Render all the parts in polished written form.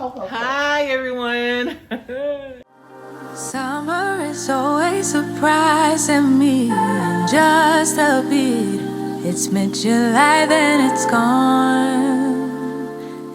Hi, everyone. Summer is always surprising me in just a bit. It's mid-July, then it's gone,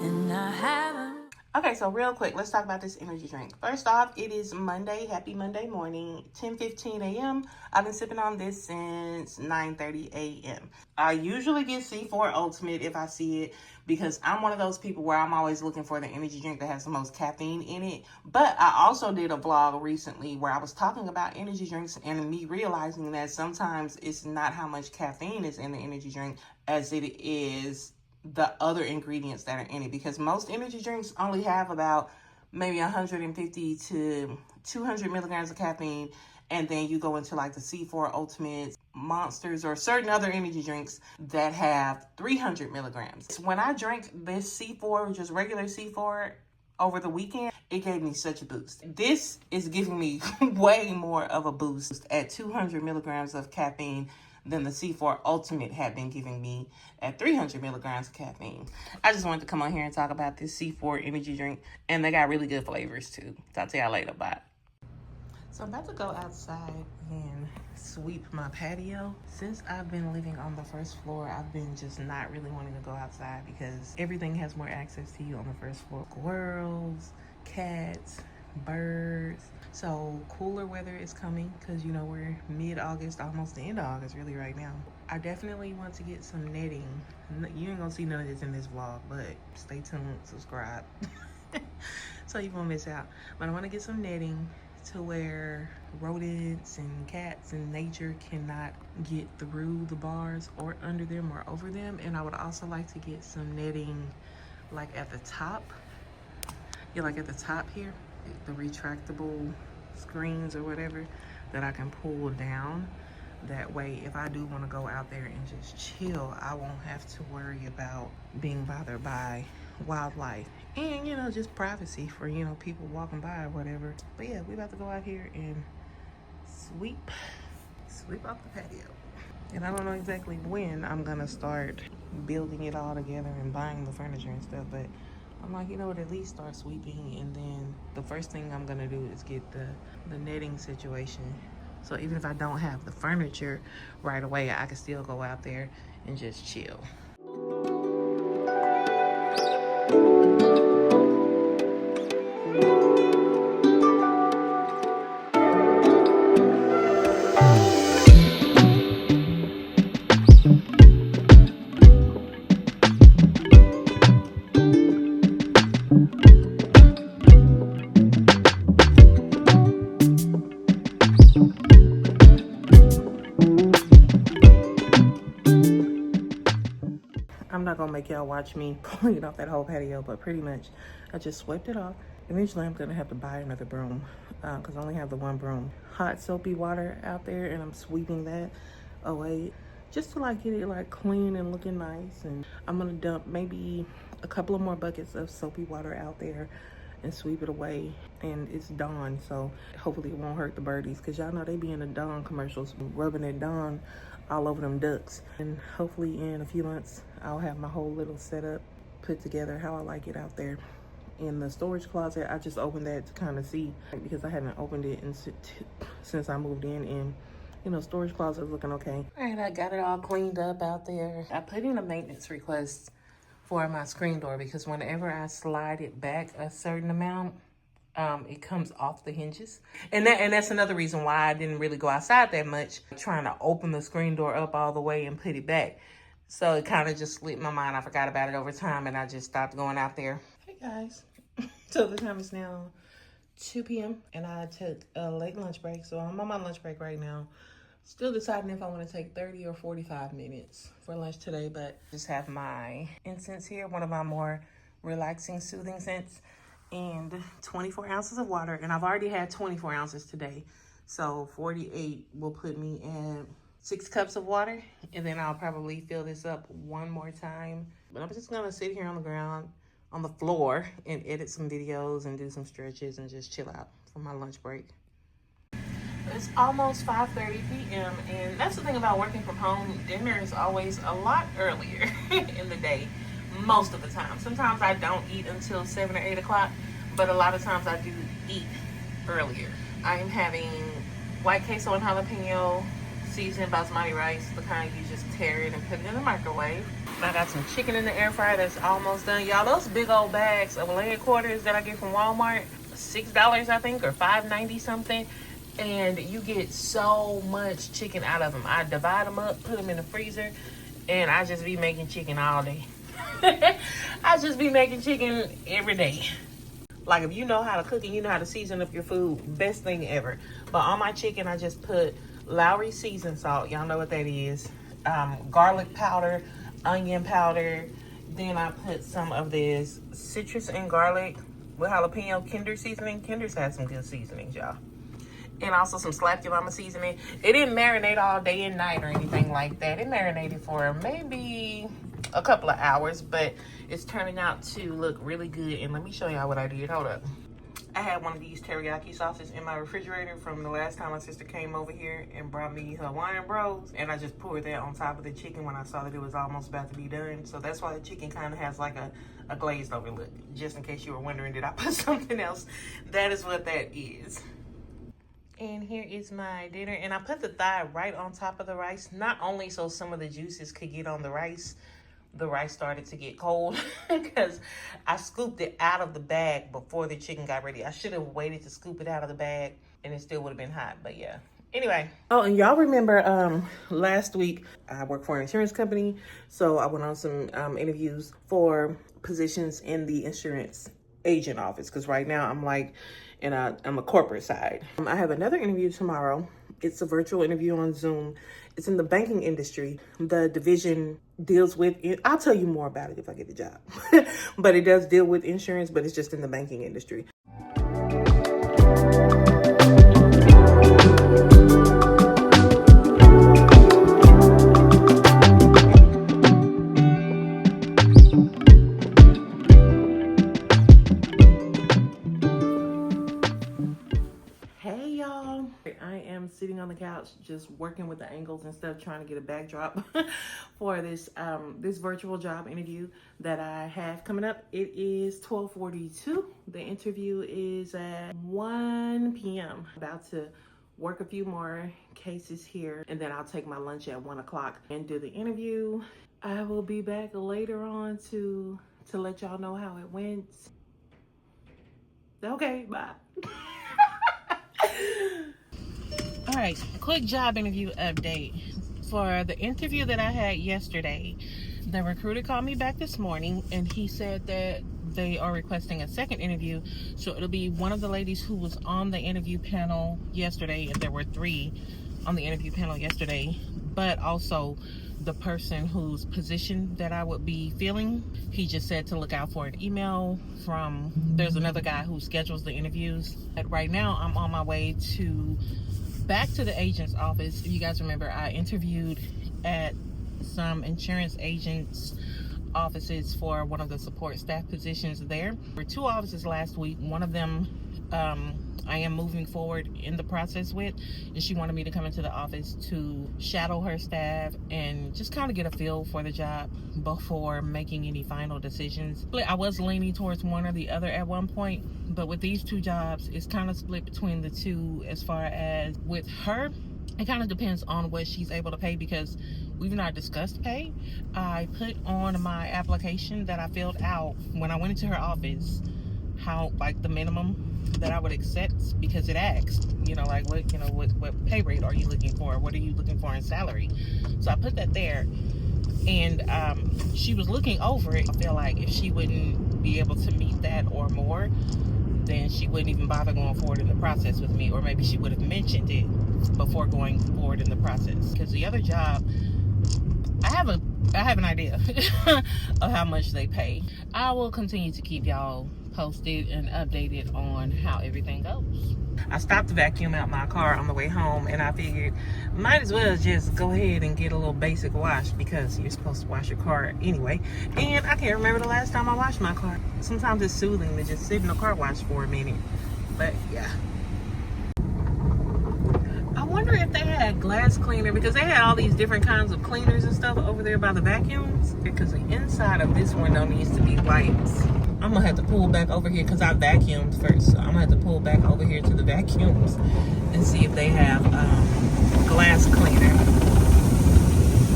and I haven't. Okay, so real quick, let's talk about this energy drink. First off, it is Monday. Happy Monday morning, 10:15 a.m. I've been sipping on this since 9:30 a.m. I usually get C4 Ultimate if I see it because I'm one of those people where I'm always looking for the energy drink that has the most caffeine in it. But I also did a vlog recently where I was talking about energy drinks and me realizing that sometimes it's not how much caffeine is in the energy drink as it is the other ingredients that are in it, because most energy drinks only have about maybe 150 to 200 milligrams of caffeine, and then you go into like the C4 Ultimate, Monsters, or certain other energy drinks that have 300 milligrams. When I drank this C4, just regular C4, over the weekend, it gave me such a boost. This is giving me way more of a boost at 200 milligrams of caffeine than the C4 Ultimate had been giving me at 300 milligrams of caffeine. I just wanted to come on here and talk about this C4 energy drink, and they got really good flavors too. So I'll tell y'all later. Bye. So I'm about to go outside and sweep my patio. Since I've been living on the first floor, I've been just not really wanting to go outside because everything has more access to you on the first floor. Squirrels, cats, birds. So cooler weather is coming because, you know, we're mid-August, almost the end of August really right now. I definitely want to get some netting. You ain't gonna see none of this in this vlog, but stay tuned, subscribe. So you won't miss out. But I want to get some netting to where rodents and cats and nature cannot get through the bars or under them or over them. And I would also like to get some netting like at the top. Yeah, like at the top here, the retractable screens or whatever that I can pull down. That way, if I do want to go out there and just chill, I won't have to worry about being bothered by wildlife and, you know, just privacy for, you know, people walking by or whatever. But yeah, we about to go out here and sweep off the patio. And I don't know exactly when I'm gonna start building it all together and buying the furniture and stuff, but I'm like, you know what, at least start sweeping, and then the first thing I'm gonna do is get the netting situation. So even if I don't have the furniture right away, I can still go out there and just chill. I'm not gonna make y'all watch me clean off that whole patio, but pretty much I just swept it off. Eventually I'm gonna have to buy another broom because I only have the one broom. Hot soapy water out there, and I'm sweeping that away just to like get it like clean and looking nice. And I'm gonna dump maybe a couple of more buckets of soapy water out there and sweep it away. And it's Dawn, so hopefully it won't hurt the birdies, because y'all know they be in the Dawn commercials rubbing that Dawn all over them ducks. And hopefully in a few months I'll have my whole little setup put together how I like it out there. In the storage closet, I just opened that to kind of see, because I haven't opened it since I moved in, and you know, storage closet is looking okay. All right, I got it all cleaned up out there. I put in a maintenance request for my screen door because whenever I slide it back a certain amount, it comes off the hinges. And that's another reason why I didn't really go outside that much, trying to open the screen door up all the way and put it back. So it kind of just slipped my mind. I forgot about it over time, and I just stopped going out there. Hey guys. So the time is now 2 p.m. and I took a late lunch break. So I'm on my lunch break right now. Still deciding if I want to take 30 or 45 minutes for lunch today, but just have my incense here, one of my more relaxing, soothing scents, and 24 ounces of water. And I've already had 24 ounces today. So 48 will put me in 6 cups of water. And then I'll probably fill this up one more time. But I'm just going to sit here on the ground, on the floor, and edit some videos and do some stretches and just chill out for my lunch break. It's almost 5:30 p.m. and that's the thing about working from home. Dinner is always a lot earlier in the day. most of the time. Sometimes I don't eat until 7 or 8 o'clock, but a lot of times I do eat earlier. I am having white queso and jalapeno seasoned basmati rice, the kind you just tear it and put it in the microwave. I got some chicken in the air fryer that's almost done. Y'all, those big old bags of leg quarters that I get from Walmart, $6 I think, or $5.90 something. And you get so much chicken out of them. I divide them up, put them in the freezer, and I just be making chicken all day. I just be making chicken every day. Like, if you know how to cook and you know how to season up your food, best thing ever. But on my chicken, I just put Lowry seasoned salt. Y'all know what that is. Garlic powder, onion powder. Then I put some of this citrus and garlic with jalapeno Kinder seasoning. Kinder's has some good seasonings, y'all. And also some Slap Your Mama seasoning. It didn't marinate all day and night or anything like that. It marinated for maybe a couple of hours, but it's turning out to look really good. And let me show y'all what I did. Hold up. I had one of these teriyaki sauces in my refrigerator from the last time my sister came over here and brought me Hawaiian Bros. And I just poured that on top of the chicken when I saw that it was almost about to be done. So that's why the chicken kind of has like a glazed over look. Just in case you were wondering, did I put something else? That is what that is. And here is my dinner. And I put the thigh right on top of the rice, not only so some of the juices could get on the rice started to get cold because I scooped it out of the bag before the chicken got ready. I should have waited to scoop it out of the bag and it still would have been hot, but yeah. Anyway. Oh, and y'all remember last week I worked for an insurance company, so I went on some interviews for positions in the insurance agent office because right now I'm like I'm a corporate side. I have another interview tomorrow. It's a virtual interview on Zoom. It's in the banking industry. The division deals with, I'll tell you more about it if I get the job, but it does deal with insurance, but it's just in the banking industry. Sitting on the couch just working with the angles and stuff, trying to get a backdrop for this this virtual job interview that I have coming up. It is 12:42. The interview is at 1 p.m. About to work a few more cases here and then I'll take my lunch at 1 o'clock and do the interview. I will be back later on to let y'all know how it went. Okay, bye. All right, a quick job interview update. For the interview that I had yesterday, the recruiter called me back this morning and he said that they are requesting a second interview. So it'll be one of the ladies who was on the interview panel yesterday, and there were 3 on the interview panel yesterday, but also the person whose position that I would be filling. He just said to look out for an email from, there's another guy who schedules the interviews. But right now I'm on my way back to the agent's office. If you guys remember, I interviewed at some insurance agents' offices for one of the support staff positions there. There were 2 offices last week. One of them I am moving forward in the process with, and she wanted me to come into the office to shadow her staff and just kind of get a feel for the job before making any final decisions. I was leaning towards one or the other at one point, but with these 2 jobs, it's kind of split between the 2. As far as with her, it kind of depends on what she's able to pay because we've not discussed pay. I put on my application that I filled out when I went into her office how, like, the minimum that I would accept, because it asked, what pay rate are you looking for? What are you looking for in salary? So I put that there, and she was looking over it. I feel like if she wouldn't be able to meet that or more, then she wouldn't even bother going forward in the process with me, or maybe she would have mentioned it before going forward in the process. Because the other job, I have an idea of how much they pay. I will continue to keep y'all posted and updated on how everything goes. I stopped to vacuum out my car on the way home, and I figured might as well just go ahead and get a little basic wash because you're supposed to wash your car anyway. And I can't remember the last time I washed my car. Sometimes it's soothing to just sit in the car wash for a minute. But yeah. I wonder if they had glass cleaner, because they had all these different kinds of cleaners and stuff over there by the vacuums. Because the inside of this window needs to be white. I'm gonna have to pull back over here because I vacuumed first. So I'm gonna have to pull back over here to the vacuums and see if they have glass cleaner.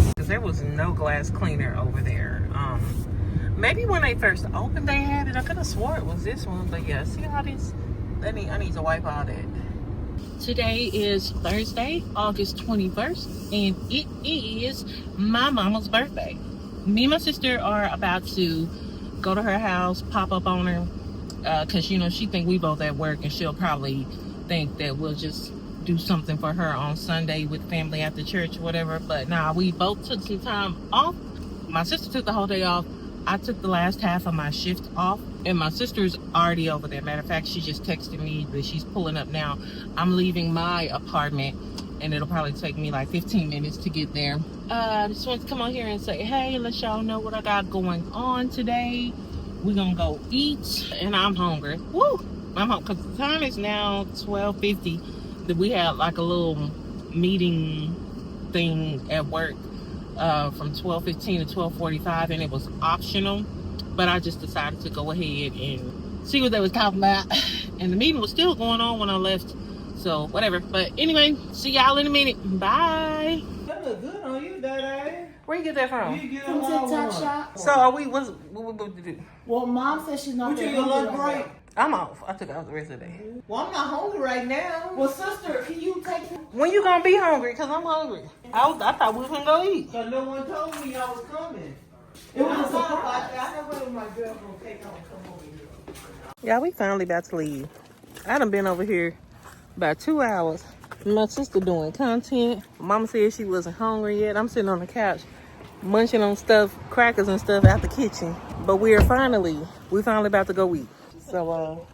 Because there was no glass cleaner over there. Maybe when they first opened they had it. I could have swore it was this one, but yeah, see how these, I need to wipe all that. Today is Thursday, August 21st, and it is my mama's birthday. Me and my sister are about to go to her house, pop up on her, because, you know, she think we both at work, and she'll probably think that we'll just do something for her on Sunday with family after church or whatever. But nah, we both took some time off. My sister took the whole day off. I took the last half of my shift off, and my sister's already over there. Matter of fact, she just texted me that she's pulling up now. I'm leaving my apartment, and it'll probably take me like 15 minutes to get there. I just wanted to come on here and say, hey, let y'all know what I got going on today. We're gonna go eat, and I'm hungry. Woo! I'm hungry, because the time is now 12:50. That we had like a little meeting thing at work from 12:15 to 12:45, and it was optional, but I just decided to go ahead and see what they was talking about, and the meeting was still going on when I left, so whatever. But anyway, see y'all in a minute. Bye. That look good on you, Daddy. Where you get that from? You get a From lot TikTok one. shop. So are we, what to do? Well, Mom said she's not What you that get a hungry lunch right break? now. I'm off. I took off the rest of the day. Well, I'm not hungry right now. Well, sister, can you take him? When you gonna be hungry? Because I'm hungry. I thought we was gonna go eat. Cause no one told me y'all was coming. It was a I thought surprise. about that. I know what my girl gonna take on and come over here. Yeah, we finally about to leave. I done been over here about 2 hours. My sister doing content. Mama said she wasn't hungry yet. I'm sitting on the couch munching on stuff, crackers and stuff out the kitchen. But we finally about to go eat. So,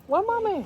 where Mama at?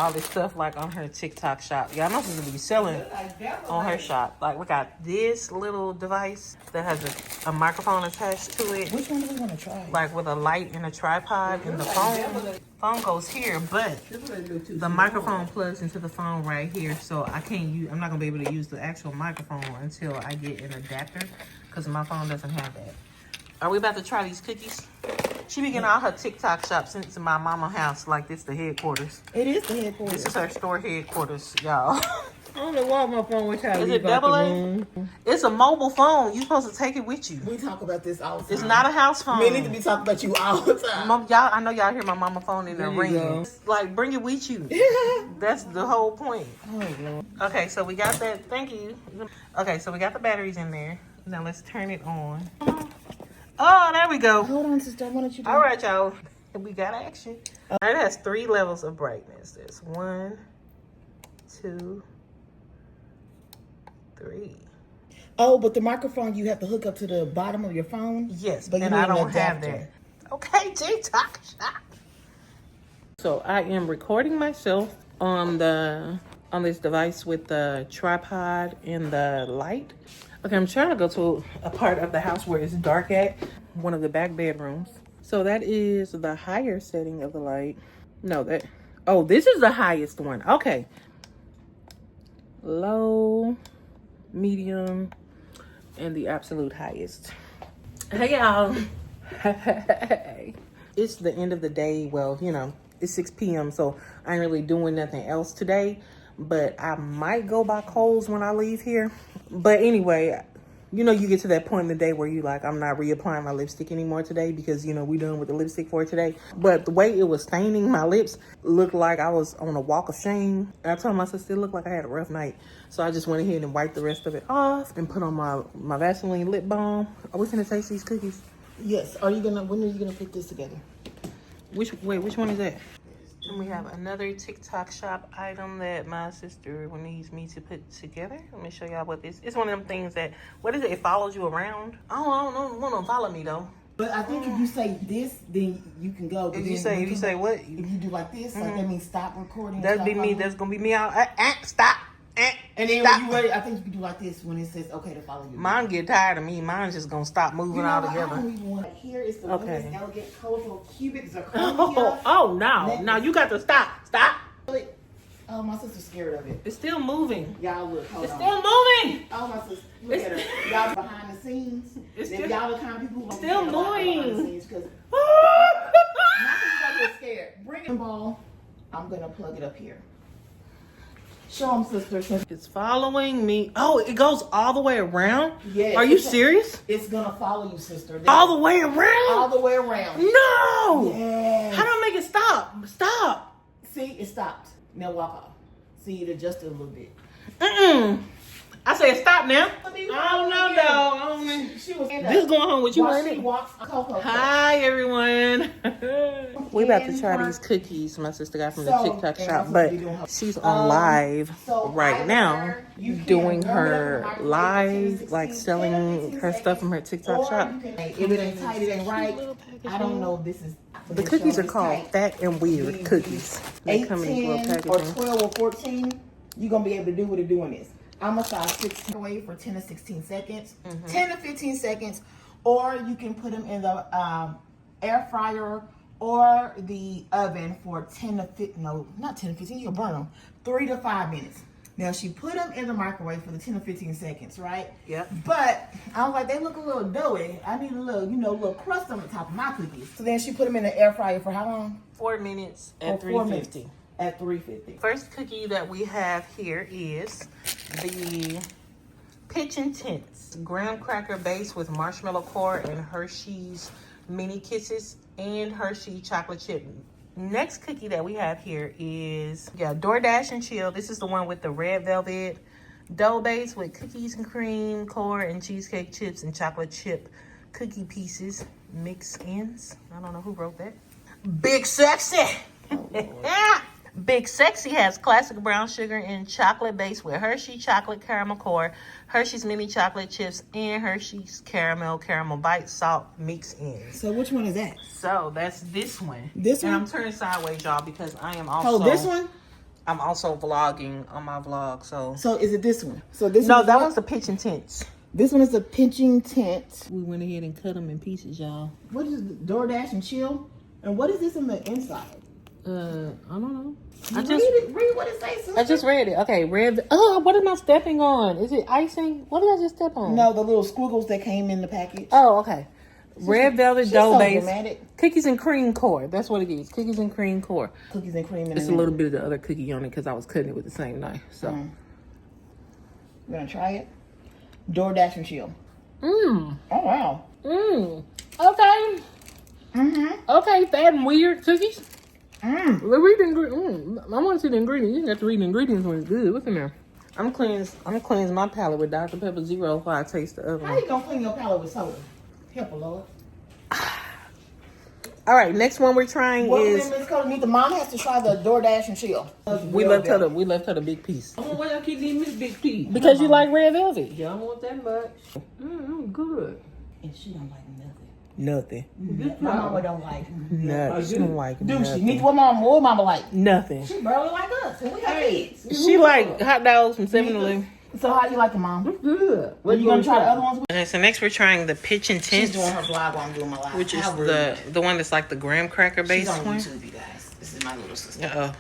all this stuff like on her TikTok shop. Y'all know she's gonna be selling on her shop. Like we got this little device that has a microphone attached to it. Which one do we want to try? Like with a light and a tripod, and the phone goes here, but the microphone plugs into the phone right here. So I'm not gonna be able to use the actual microphone until I get an adapter, because my phone doesn't have that. Are we about to try these cookies? She be getting all her TikTok shops into my mama house like this the headquarters. It is the headquarters. This is her store headquarters, y'all. I don't know why my phone was trying to Is leave it out the double A? room. It's a mobile phone. You're supposed to take it with you. We talk about this all the time. It's not a house phone. We need to be talking about you all the time. Mom, y'all, I know y'all hear my mama phone in there There you go. ringing. Like, bring it with you. That's the whole point. Oh, Lord. Okay, so we got that. Thank you. Okay, so we got the batteries in there. Now let's turn it on. Oh, there we go. Hold on, sister. Why don't you do All right, y'all. We got action. It has 3 levels of brightness. There's 1, 2, 3. Oh, but the microphone you have to hook up to the bottom of your phone? Yes, But you and I need an don't have adapter. that. Okay, TikTok shop. So I am recording myself on this device with the tripod and the light. Okay, I'm trying to go to a part of the house where it's dark at, one of the back bedrooms. So that is the higher setting of the light. No, this is the highest one. Okay. Low, medium, and the absolute highest. Hey, y'all. Hey. It's the end of the day. Well, you know, it's 6 p.m., so I ain't really doing nothing else today. But I might go by Kohl's when I leave here. But anyway, you know, you get to that point in the day where you like, I'm not reapplying my lipstick anymore today because, you know, we done with the lipstick for today. But the way it was staining my lips looked like I was on a walk of shame. And I told my sister it looked like I had a rough night. So I just went ahead and wiped the rest of it off and put on my Vaseline lip balm. Are we gonna taste these cookies? Yes. When are you gonna put this together? Which one is that? And we have another TikTok shop item that my sister needs me to put together. Let me show y'all what this. It's one of them things that, what is it? It follows you around. I don't want to follow me though. But I think if you say this, then you can go. But If you then say what? If you do like this, like that means stop recording. That'd stop be me. following. That's gonna be me out. Stop. And then stop. when you ready, I think you can do like this when it says okay to follow you. Mine get tired of me. Mine's just gonna stop moving You know what? I altogether. don't even want here is the Okay. women's elegant colorful cubic zirconia. Oh no! Now you got to stop. Stop. Oh, my sister's scared of it. It's still moving. Y'all look, hold It's on. still moving. Oh, my sister, look at her. Y'all behind the scenes. It's Then still- y'all the kind of people who still moving. Because my sister got scared. Bring the ball. I'm gonna plug it up here. Show them, sister. It's following me. Oh, it goes all the way around? Yes. Are you serious? It's gonna follow you, sister. All the way around? All the way around. No! Yes. How do I make it stop? Stop. See, it stopped. Now walk off. See, it adjusted a little bit. I said stop now. I don't know. She was This going on with you, while ain't she it? walks. Coco. Hi, everyone. We about to try these cookies my sister got from the So, TikTok and shop, I'm but supposed to be doing her- she's on live So right either now you can doing warm it up in her the microwave for 10 live, 16 like selling 15 her stuff from her TikTok or shop. you can, if it ain't tight, it ain't right. I don't know if this is. The cookies are called Fat and Weird cookies. They 8, come in these little 10, or packaging. 12 or 14, you're going to be able to do what it's doing this. I'm going to size 16 away for 10 to 16 seconds, 10 to 15 seconds, or you can put them in the air fryer or the oven for 10 to 15, no, not 10 to 15, you'll burn them, 3 to 5 minutes. Now, she put them in the microwave for the 10 to 15 seconds, right? Yep. But I was like, they look a little doughy. I need a little, little crust on the top of my cookies. So then she put them in the air fryer for how long? 4 minutes For at 4 minutes 350. At 350. First cookie that we have here is the Pitch Intense graham cracker base with marshmallow core and Hershey's mini kisses and Hershey chocolate chip. Next cookie that we have here is DoorDash and Chill. This is the one with the red velvet dough base with cookies and cream core and cheesecake chips and chocolate chip cookie pieces mix ins. I don't know who wrote that. Big Sexy. Big Sexy has classic brown sugar and chocolate base with Hershey chocolate caramel core, Hershey's mini chocolate chips, and Hershey's caramel bite salt mix in. So which one is that? So that's this one. This and one? I'm turning sideways, y'all, because I am also. Oh, this one? I'm also vlogging on my vlog, so. So is it this one? So this No, one is that what? one's the pitching tents. This one is a pinching tent. We went ahead and cut them in pieces, y'all. What is it? DoorDash and Chill? And what is this on the inside? I don't know. Read what it says. I just read it. Okay, red. Oh, what am I stepping on? Is it icing? What did I just step on? No, the little squiggles that came in the package. Oh, okay. Red velvet She's dough so base. dramatic. Cookies and cream core. That's what it is. Cookies and cream core. Cookies and cream. It's a little bit of the other cookie on it because I was cutting it with the same knife. So. We're gonna try it. DoorDash and Chill. Mmm. Oh wow. Mmm. Okay. Okay, fat and weird cookies. Read the ingredients. I want to see the ingredients. You have to read the ingredients when it's good. What's in there? I'm cleansing my palate with Dr. Pepper Zero before I taste the other How one. you gonna clean your palate with soda? Help a Lord. All right, next one we're trying Well, is Miss Cody, the mom has to try the DoorDash and Chill. we left her the big piece. Oh, why y'all keep leaving me the big piece? Because you like red velvet. Y'all don't want that much. Good. And she don't like nothing. Nothing. My mama don't like Nothing. She don't like do she? nothing. Neither what mama like. Nothing. She barely like us, and we got kids. She like hot dogs from 7-Eleven. So how you like the mom? Good. Are you gonna try the other ones? Okay, so next we're trying the pitching She's tents, doing her vlog while I'm doing my live. which is How rude. the one that's like the graham cracker She's based on one. YouTube, you guys. This is my little sister. Uh-oh.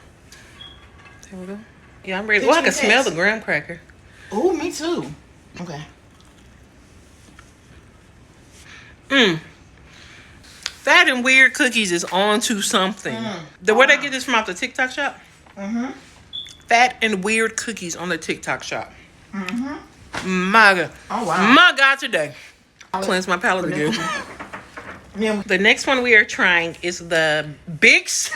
There we go. Yeah, I'm ready. Oh, I can Pitching smell tents. the graham cracker. Oh, me too. Okay. Fat and weird cookies is on to something. Where they get this from, off the TikTok shop? Fat and weird cookies on the TikTok shop. My God. Oh wow. My God, today. Cleanse my palate again. Yeah, The next one we are trying is the this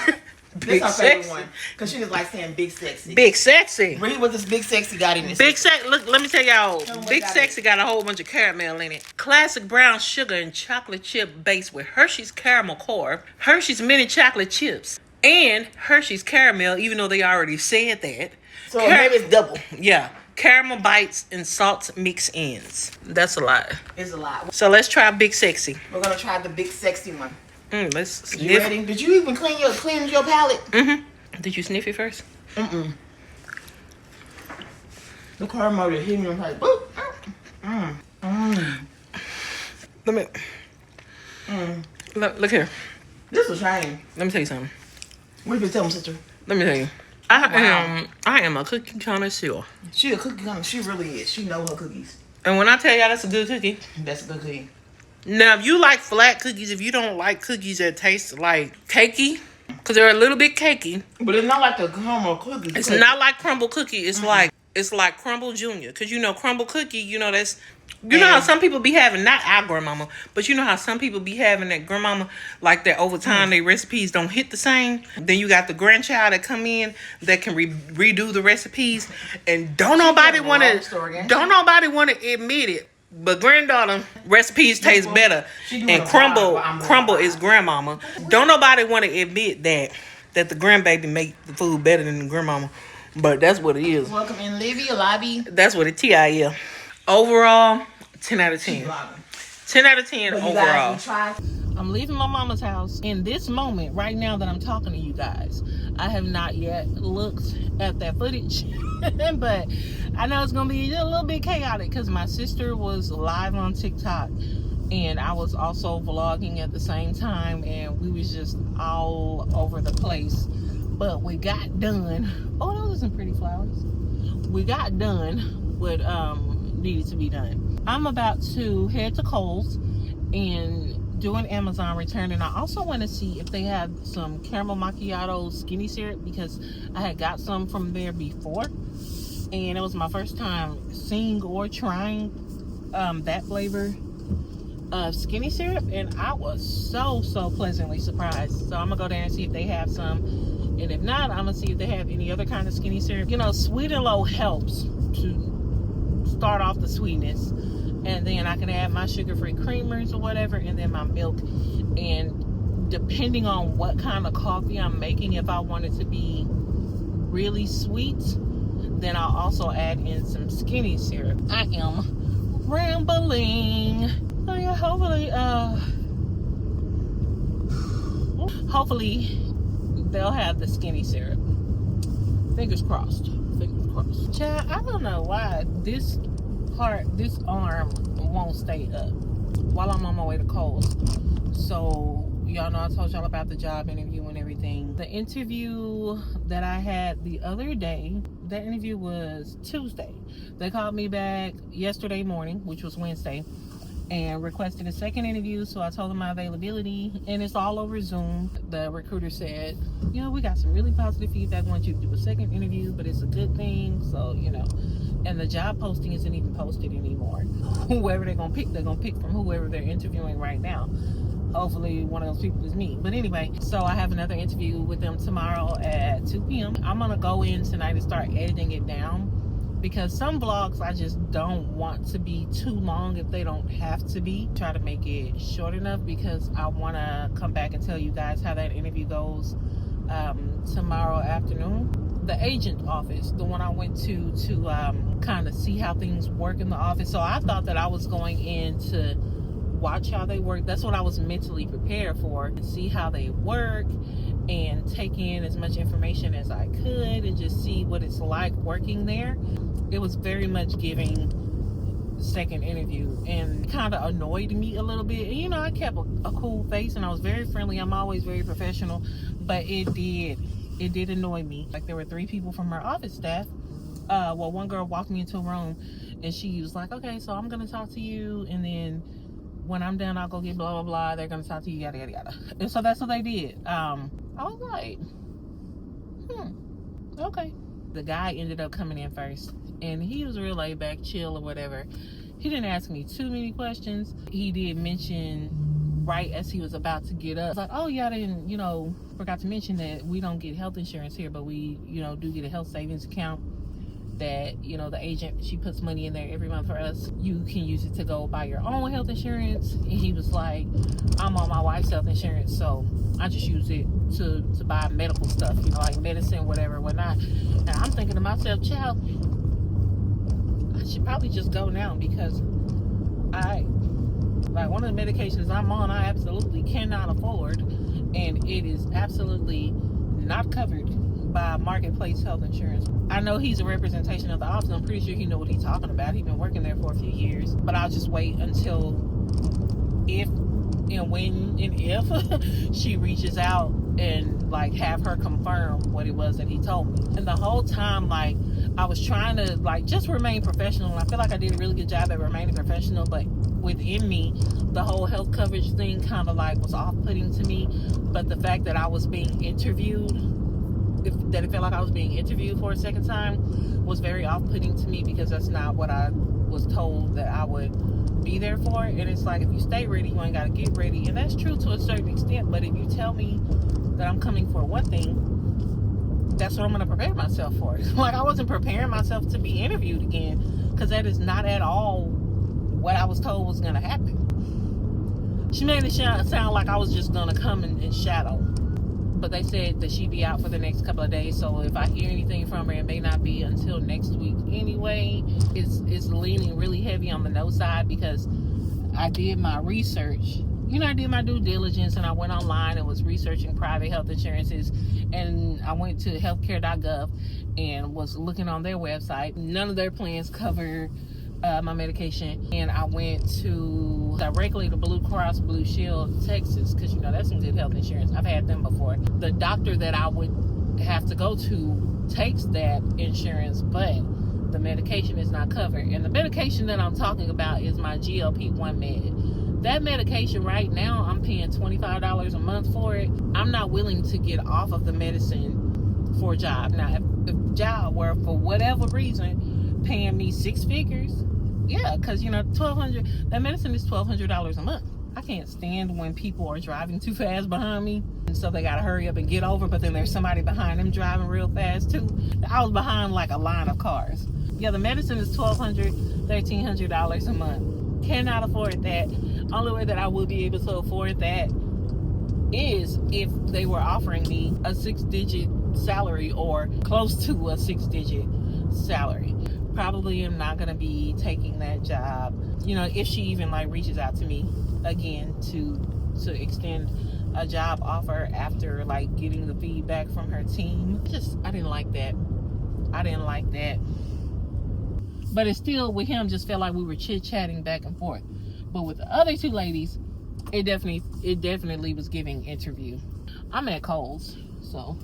Big is our favorite Sexy. one because she just like saying big sexy. Big Sexy. Read what this big sexy got in this. Big Sexy, look, let me tell y'all. Tell 'em what Big got Sexy got a whole bunch of caramel in it. Classic brown sugar and chocolate chip base with Hershey's caramel core, Hershey's mini chocolate chips, and Hershey's caramel, even though they already said that. So maybe it's double. Yeah. Caramel bites and salt mix ins. That's a lot. It's a lot. So let's try Big Sexy. We're gonna try the big sexy one. Let's You sniff. ready? Did you even cleanse your palate? Did you sniff it first? The caramel is hitting your palate. Boop. Let me. Look here. This is shame. Let me tell you something. What you tell me, sister? Let me tell you. I am a cookie connoisseur. She a cookie kind. She really is. She know her cookies. And when I tell y'all that's a good cookie. That's a good cookie. Now, if you like flat cookies, if you don't like cookies that taste like cakey, because they're a little bit cakey, But it's not like the caramel cookies. it's not like crumble cookie. It's like crumble junior. Because you know crumble cookie, you know that's. You know how some people be having, not our grandmama, but you know how some people be having that grandmama, like that over time, their recipes don't hit the same. Then you got the grandchild that come in that can redo the recipes. And don't nobody telling want a long story, to, ain't don't nobody want to admit it. But granddaughter recipes taste better. She doing And a vibe, I'm crumble doing a is grandmama. Don't nobody want to admit that the grandbaby make the food better than the grandmama. But that's what it is. Welcome in, Livy, Lobby. That's what it is. Overall, 10 out of 10. 10 out of 10 overall. I'm leaving my mama's house in this moment, right now that I'm talking to you guys. I have not yet looked at that footage, but I know it's going to be a little bit chaotic because my sister was live on TikTok and I was also vlogging at the same time, and we was just all over the place. But we got done. Oh, those are some pretty flowers. We got done what needed to be done. I'm about to head to Kohl's and do an Amazon return, and I also want to see if they have some caramel macchiato skinny syrup because I had got some from there before, and it was my first time seeing or trying that flavor of skinny syrup, and I was so pleasantly surprised. So I'm gonna go there and see if they have some, and if not, I'm gonna see if they have any other kind of skinny syrup. You know, sweet and low helps to start off the sweetness, and then I can add my sugar-free creamers or whatever, and then my milk. And depending on what kind of coffee I'm making, if I want it to be really sweet, then I'll also add in some skinny syrup. I am rambling. Oh yeah, hopefully they'll have the skinny syrup. Fingers crossed. Fingers crossed. Child, I don't know why this arm won't stay up while I'm on my way to Kohl's. So, y'all know I told y'all about the job interview and everything. The interview that I had the other day, that interview was Tuesday. They called me back yesterday morning, which was Wednesday, and requested a second interview. So I told them my availability, and it's all over Zoom. The recruiter said, you know, we got some really positive feedback. I want you to do a second interview, but it's a good thing. So, you know, and the job posting isn't even posted anymore. Whoever they're gonna pick from whoever they're interviewing right now. Hopefully one of those people is me. But anyway, so I have another interview with them tomorrow at 2 p.m. I'm gonna go in tonight and start editing it down, because some vlogs I just don't want to be too long if they don't have to be. Try to make it short enough, because I want to come back and tell you guys how that interview goes tomorrow afternoon. The agent office, the one I went to kind of see how things work in the office. So I thought that I was going in to watch how they work. That's what I was mentally prepared for, to see how they work and take in as much information as I could and just see what it's like working there. It was very much giving second interview, and kind of annoyed me a little bit. And, you know, I kept a cool face and I was very friendly. I'm always very professional, but it did annoy me. Like, there were 3 people from her office staff. Well, one girl walked me into a room and she was like, okay, so I'm gonna talk to you, and then when I'm done, I'll go get blah blah blah. They're gonna talk to you, yada yada yada. And so that's what they did. I was like, okay. The guy ended up coming in first, and he was real laid back, chill or whatever. He didn't ask me too many questions. He did mention right as he was about to get up, I was like, oh yeah, I didn't, you know, forgot to mention that we don't get health insurance here, but we, you know, do get a health savings account that, you know, the agent, she puts money in there every month for us. You can use it to go buy your own health insurance. And he was like, I'm on my wife's health insurance, so I just use it to buy medical stuff, you know, like medicine, whatever, whatnot. And I'm thinking to myself, child, I should probably just go now, because like, one of the medications I'm on, I absolutely cannot afford, and it is absolutely not covered by Marketplace Health Insurance. I know he's a representation of the office. I'm pretty sure he knows what he's talking about. He's been working there for a few years. But I'll just wait until if she reaches out and like have her confirm what it was that he told me. And the whole time, like, I was trying to like just remain professional, and I feel like I did a really good job at remaining professional, but within me, the whole health coverage thing kind of like was off-putting to me. But the fact that I was being interviewed, that it felt like I was being interviewed for a second time, was very off-putting to me, because that's not what I was told that I would be there for. And it's like, if you stay ready, you ain't got to get ready. And that's true to a certain extent, but if you tell me that I'm coming for one thing, that's what I'm going to prepare myself for. Like, I wasn't preparing myself to be interviewed again, because that is not at all what I was told was going to happen. She made it sound like I was just going to come and shadow. But they said that she'd be out for the next couple of days, so if I hear anything from her, it may not be until next week anyway. It's leaning really heavy on the no side, because I did my research. You know, I did my due diligence, and I went online and was researching private health insurances, and I went to healthcare.gov and was looking on their website. None of their plans cover my medication, and I went directly to Blue Cross Blue Shield Texas, because, you know, that's some good health insurance. I've had them before. The doctor that I would have to go to takes that insurance, but the medication is not covered. And the medication that I'm talking about is my GLP-1 med. That medication right now, I'm paying $25 a month for it. I'm not willing to get off of the medicine for a job. Now, if job were, for whatever reason, paying me 6 figures, yeah, because, you know, that medicine is $1,200 a month. I can't stand when people are driving too fast behind me, and so they gotta hurry up and get over, but then there's somebody behind them driving real fast too. I was behind like a line of cars. Yeah, the medicine is $1,200, $1,300 a month. Cannot afford that. Only way that I would be able to afford that is if they were offering me a 6-digit salary, or close to a 6-digit salary. Probably am not gonna be taking that job, you know, if she even like reaches out to me again to extend a job offer after like getting the feedback from her team. I didn't like that. I didn't like that. But it still, with him, just felt like we were chit-chatting back and forth. But with the other two ladies, it definitely was giving interview. I'm at Kohl's, so.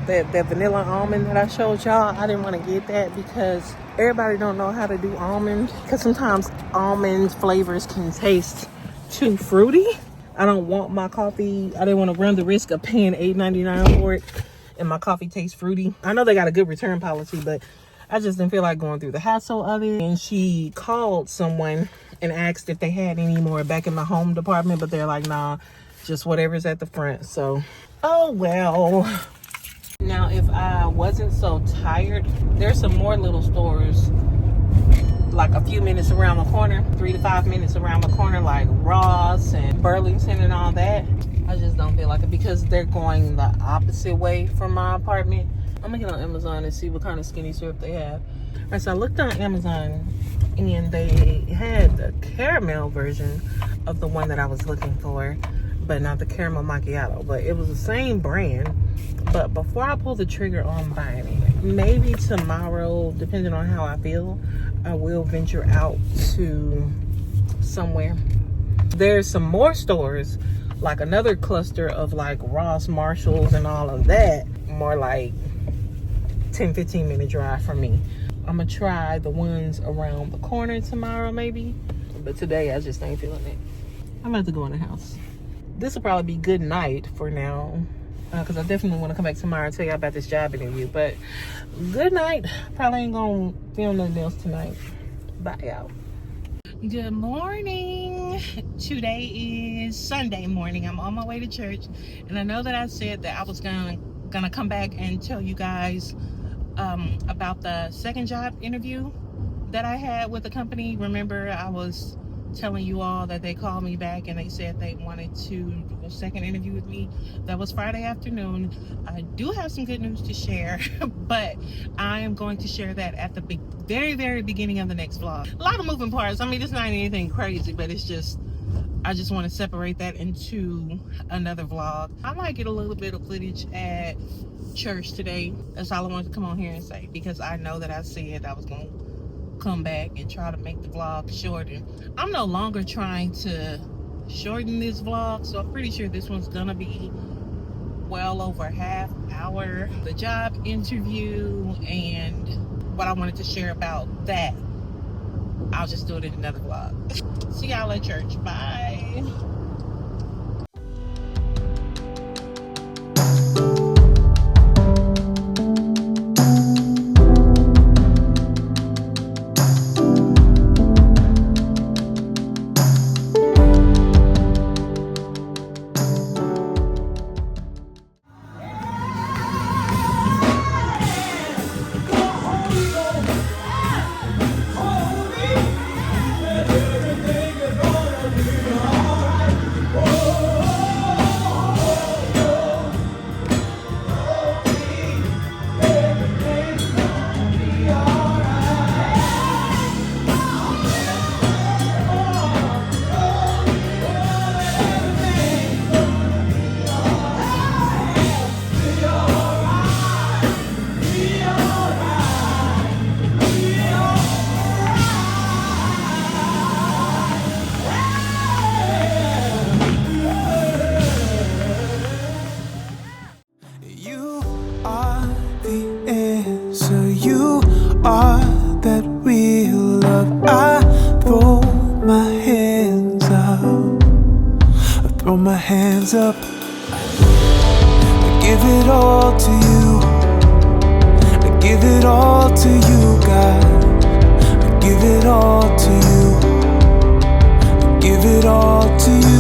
That vanilla almond that I showed y'all, I didn't want to get that because everybody don't know how to do almond, because sometimes almond flavors can taste too fruity. I don't want my coffee, I didn't want to run the risk of paying $8.99 for it and my coffee tastes fruity. I know they got a good return policy, but I just didn't feel like going through the hassle of it. And she called someone and asked if they had any more back in the home department, but they're like, nah, just whatever's at the front. So, oh well. Now, if I wasn't so tired, there's some more little stores like a few minutes around the corner, 3 to 5 minutes around the corner, like Ross and Burlington and all that. I just don't feel like it because they're going the opposite way from my apartment. I'm gonna get on Amazon and see what kind of skinny syrup they have. All right, so I looked on Amazon and they had the caramel version of the one that I was looking for, but not the caramel macchiato, but it was the same brand. But before I pull the trigger on buying it, maybe tomorrow, depending on how I feel, I will venture out to somewhere. There's some more stores, like another cluster of like Ross, Marshalls and all of that, more like 10-15 minute drive from me. I'm gonna try the ones around the corner tomorrow maybe, but today I just ain't feeling it. I'm about to go in the house. This will probably be good night for now, because I definitely want to come back tomorrow and tell you about this job interview. But good night. Probably ain't gonna film nothing else tonight. Bye, y'all. Good morning. Today is Sunday morning. I'm on my way to church, and I know that I said that I was gonna come back and tell you guys about the second job interview that I had with the company. Remember, I was telling you all that they called me back and they said they wanted to do a second interview with me. That was Friday afternoon. I do have some good news to share, but I am going to share that at the very beginning of the next vlog. A lot of moving parts. I mean, it's not anything crazy, but it's just, I just want to separate that into another vlog. I might get a little bit of footage at church today. That's all I wanted to come on here and say, because I know that I said I was going to come back and try to make the vlog shorter. I'm no longer trying to shorten this vlog, so I'm pretty sure this one's gonna be well over half hour. The job interview and what I wanted to share about that, I'll just do it in another vlog. See y'all at church. Bye. Throw my hands up, I give it all to you. I give it all to you, God. I give it all to you. I give it all to you.